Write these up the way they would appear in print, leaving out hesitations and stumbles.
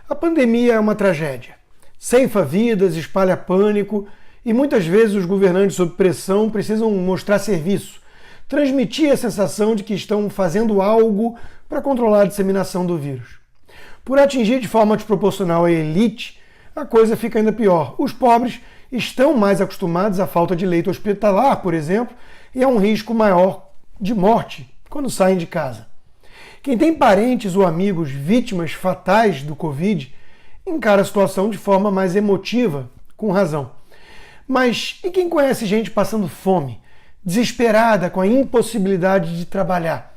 A pandemia é uma tragédia. Ceifa vidas, espalha pânico e muitas vezes os governantes sob pressão precisam mostrar serviço, transmitir a sensação de que estão fazendo algo para controlar a disseminação do vírus. Por atingir de forma desproporcional a elite, a coisa fica ainda pior. Os pobres estão mais acostumados à falta de leito hospitalar, por exemplo, e a um risco maior de morte quando saem de casa. Quem tem parentes ou amigos vítimas fatais do Covid encara a situação de forma mais emotiva, com razão. Mas e quem conhece gente passando fome, desesperada com a impossibilidade de trabalhar?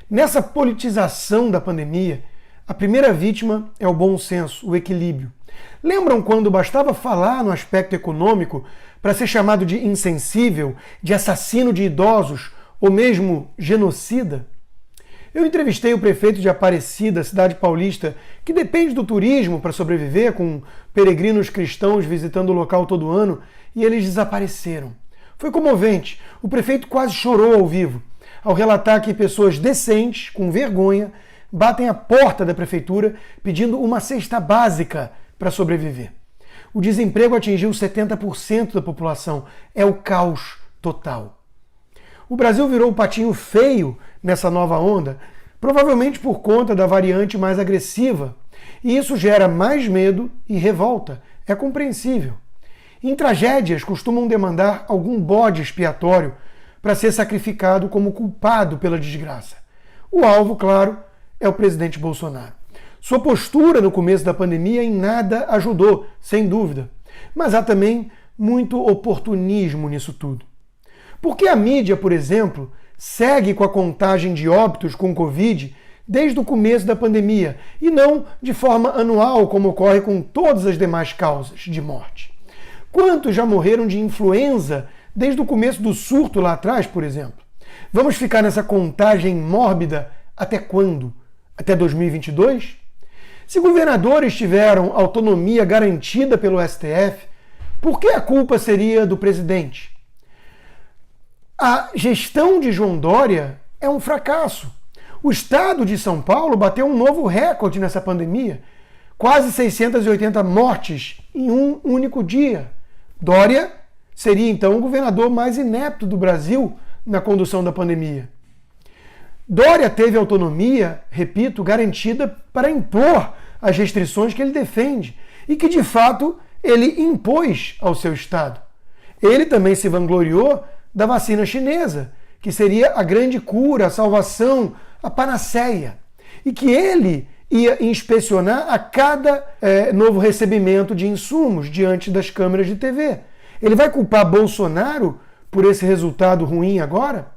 Nessa politização da pandemia, a primeira vítima é o bom senso, o equilíbrio. Lembram quando bastava falar no aspecto econômico para ser chamado de insensível, de assassino de idosos ou mesmo genocida? Eu entrevistei o prefeito de Aparecida, cidade paulista, que depende do turismo para sobreviver, com peregrinos cristãos visitando o local todo ano, e eles desapareceram. Foi comovente. O prefeito quase chorou ao vivo, ao relatar que pessoas decentes, com vergonha, batem a porta da prefeitura pedindo uma cesta básica para sobreviver. O desemprego atingiu 70% da população. É o caos total. O Brasil virou o patinho feio nessa nova onda, provavelmente por conta da variante mais agressiva. E isso gera mais medo e revolta. É compreensível. Em tragédias, costumam demandar algum bode expiatório para ser sacrificado como culpado pela desgraça. O alvo, claro, é o presidente Bolsonaro. Sua postura no começo da pandemia em nada ajudou, sem dúvida. Mas há também muito oportunismo nisso tudo. Porque a mídia, por exemplo, segue com a contagem de óbitos com Covid desde o começo da pandemia e não de forma anual, como ocorre com todas as demais causas de morte. Quantos já morreram de influenza desde o começo do surto lá atrás, por exemplo? Vamos ficar nessa contagem mórbida até quando? Até 2022? Se governadores tiveram autonomia garantida pelo STF, por que a culpa seria do presidente? A gestão de João Dória é um fracasso. O estado de São Paulo bateu um novo recorde nessa pandemia. Quase 680 mortes em um único dia. Dória seria então o governador mais inepto do Brasil na condução da pandemia. Dória teve autonomia, repito, garantida para impor as restrições que ele defende e que, de fato, ele impôs ao seu estado. Ele também se vangloriou da vacina chinesa, que seria a grande cura, a salvação, a panaceia, e que ele ia inspecionar a cada novo recebimento de insumos diante das câmeras de TV. Ele vai culpar Bolsonaro por esse resultado ruim agora?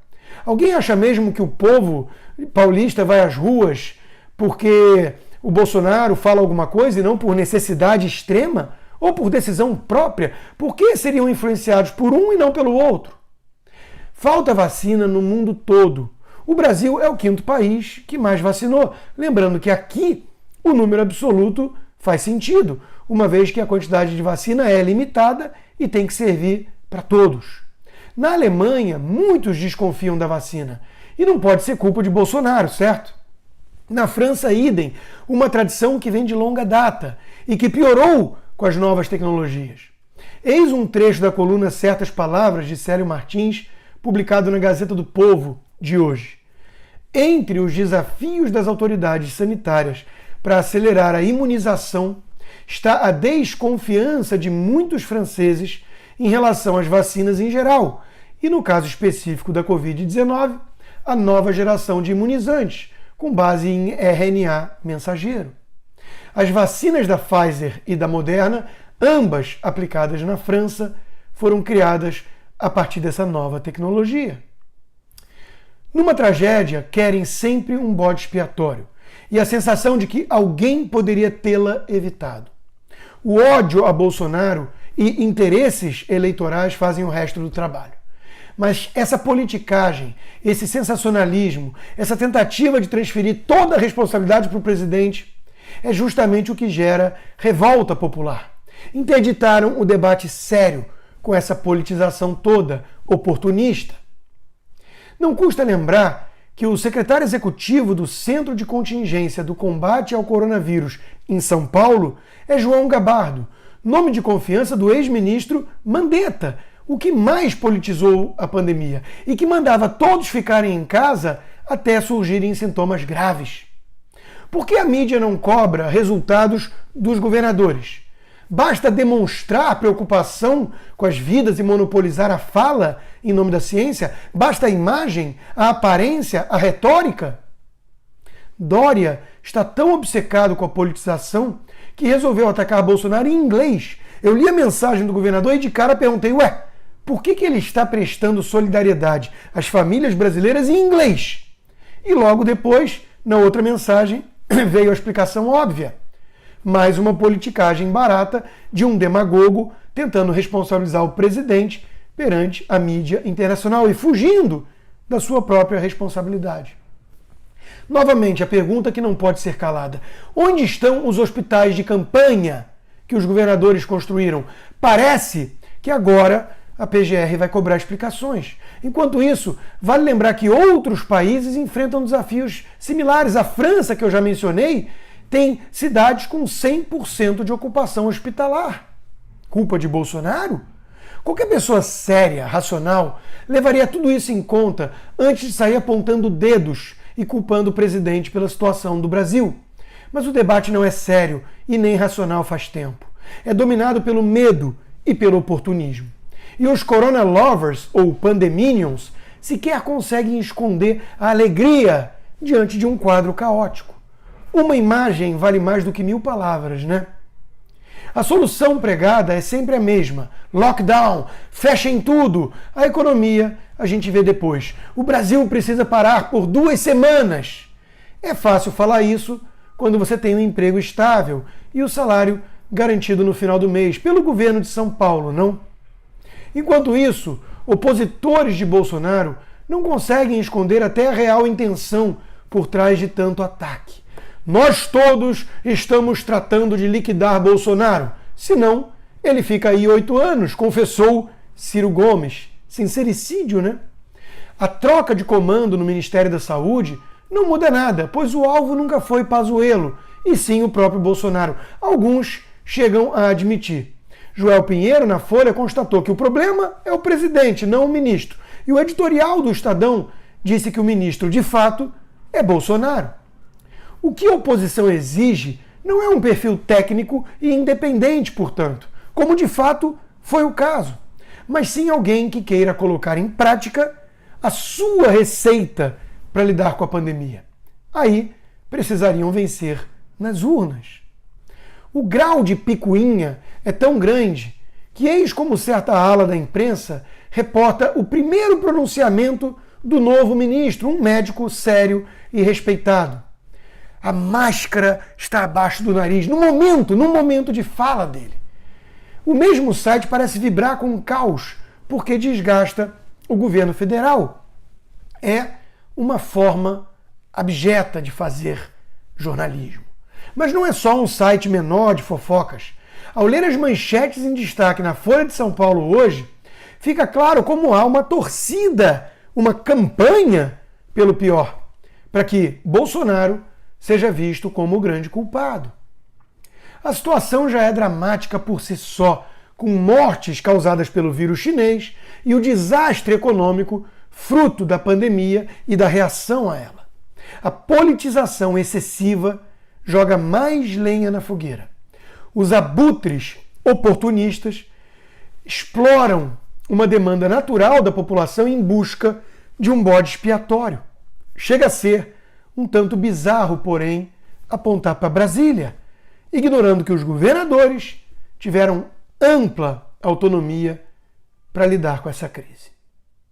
Alguém acha mesmo que o povo paulista vai às ruas porque o Bolsonaro fala alguma coisa e não por necessidade extrema? Ou por decisão própria? Por que seriam influenciados por um e não pelo outro? Falta vacina no mundo todo. O Brasil é o 5º país que mais vacinou. Lembrando que aqui o número absoluto faz sentido, uma vez que a quantidade de vacina é limitada e tem que servir para todos. Na Alemanha, muitos desconfiam da vacina. E não pode ser culpa de Bolsonaro, certo? Na França, idem, uma tradição que vem de longa data e que piorou com as novas tecnologias. Eis um trecho da coluna Certas Palavras, de Célio Martins, publicado na Gazeta do Povo de hoje. Entre os desafios das autoridades sanitárias para acelerar a imunização está a desconfiança de muitos franceses em relação às vacinas em geral, e no caso específico da Covid-19, a nova geração de imunizantes, com base em RNA mensageiro. As vacinas da Pfizer e da Moderna, ambas aplicadas na França, foram criadas a partir dessa nova tecnologia. Numa tragédia, querem sempre um bode expiatório e a sensação de que alguém poderia tê-la evitado. O ódio a Bolsonaro e interesses eleitorais fazem o resto do trabalho. Mas essa politicagem, esse sensacionalismo, essa tentativa de transferir toda a responsabilidade para o presidente é justamente o que gera revolta popular. Interditaram o debate sério com essa politização toda oportunista. Não custa lembrar que o secretário executivo do Centro de Contingência do Combate ao Coronavírus em São Paulo é João Gabardo, nome de confiança do ex-ministro Mandetta, o que mais politizou a pandemia e que mandava todos ficarem em casa até surgirem sintomas graves. Por que a mídia não cobra resultados dos governadores? Basta demonstrar preocupação com as vidas e monopolizar a fala em nome da ciência? Basta a imagem, a aparência, a retórica? Dória está tão obcecado com a politização que resolveu atacar Bolsonaro em inglês. Eu li a mensagem do governador e de cara perguntei, por que ele está prestando solidariedade às famílias brasileiras em inglês? E logo depois, na outra mensagem, veio a explicação óbvia. Mais uma politicagem barata de um demagogo tentando responsabilizar o presidente perante a mídia internacional e fugindo da sua própria responsabilidade. Novamente, a pergunta que não pode ser calada. Onde estão os hospitais de campanha que os governadores construíram? Parece que agora a PGR vai cobrar explicações. Enquanto isso, vale lembrar que outros países enfrentam desafios similares. A França, que eu já mencionei, tem cidades com 100% de ocupação hospitalar. Culpa de Bolsonaro? Qualquer pessoa séria, racional, levaria tudo isso em conta antes de sair apontando dedos e culpando o presidente pela situação do Brasil. Mas o debate não é sério e nem racional faz tempo. É dominado pelo medo e pelo oportunismo. E os Corona Lovers, ou Pandeminions, sequer conseguem esconder a alegria diante de um quadro caótico. Uma imagem vale mais do que 1000 palavras, né? A solução pregada é sempre a mesma. Lockdown, fechem tudo. A economia a gente vê depois. O Brasil precisa parar por 2 semanas. É fácil falar isso quando você tem um emprego estável e o salário garantido no final do mês pelo governo de São Paulo, não? Enquanto isso, opositores de Bolsonaro não conseguem esconder até a real intenção por trás de tanto ataque. Nós todos estamos tratando de liquidar Bolsonaro, senão ele fica aí 8 anos, confessou Ciro Gomes. Sincericídio, né? A troca de comando no Ministério da Saúde não muda nada, pois o alvo nunca foi Pazuello, e sim o próprio Bolsonaro. Alguns chegam a admitir. Joel Pinheiro, na Folha, constatou que o problema é o presidente, não o ministro. E o editorial do Estadão disse que o ministro, de fato, é Bolsonaro. O que a oposição exige não é um perfil técnico e independente, portanto, como de fato foi o caso, mas sim alguém que queira colocar em prática a sua receita para lidar com a pandemia. Aí precisariam vencer nas urnas. O grau de picuinha é tão grande que eis como certa ala da imprensa reporta o primeiro pronunciamento do novo ministro, um médico sério e respeitado. A máscara está abaixo do nariz, no momento de fala dele. O mesmo site parece vibrar com um caos, porque desgasta o governo federal. É uma forma abjeta de fazer jornalismo. Mas não é só um site menor de fofocas. Ao ler as manchetes em destaque na Folha de São Paulo hoje, fica claro como há uma torcida, uma campanha pelo pior, para que Bolsonaro seja visto como o grande culpado. A situação já é dramática por si só, com mortes causadas pelo vírus chinês e o desastre econômico fruto da pandemia e da reação a ela. A politização excessiva joga mais lenha na fogueira. Os abutres oportunistas exploram uma demanda natural da população em busca de um bode expiatório. Chega a ser um tanto bizarro, porém, apontar para Brasília, ignorando que os governadores tiveram ampla autonomia para lidar com essa crise.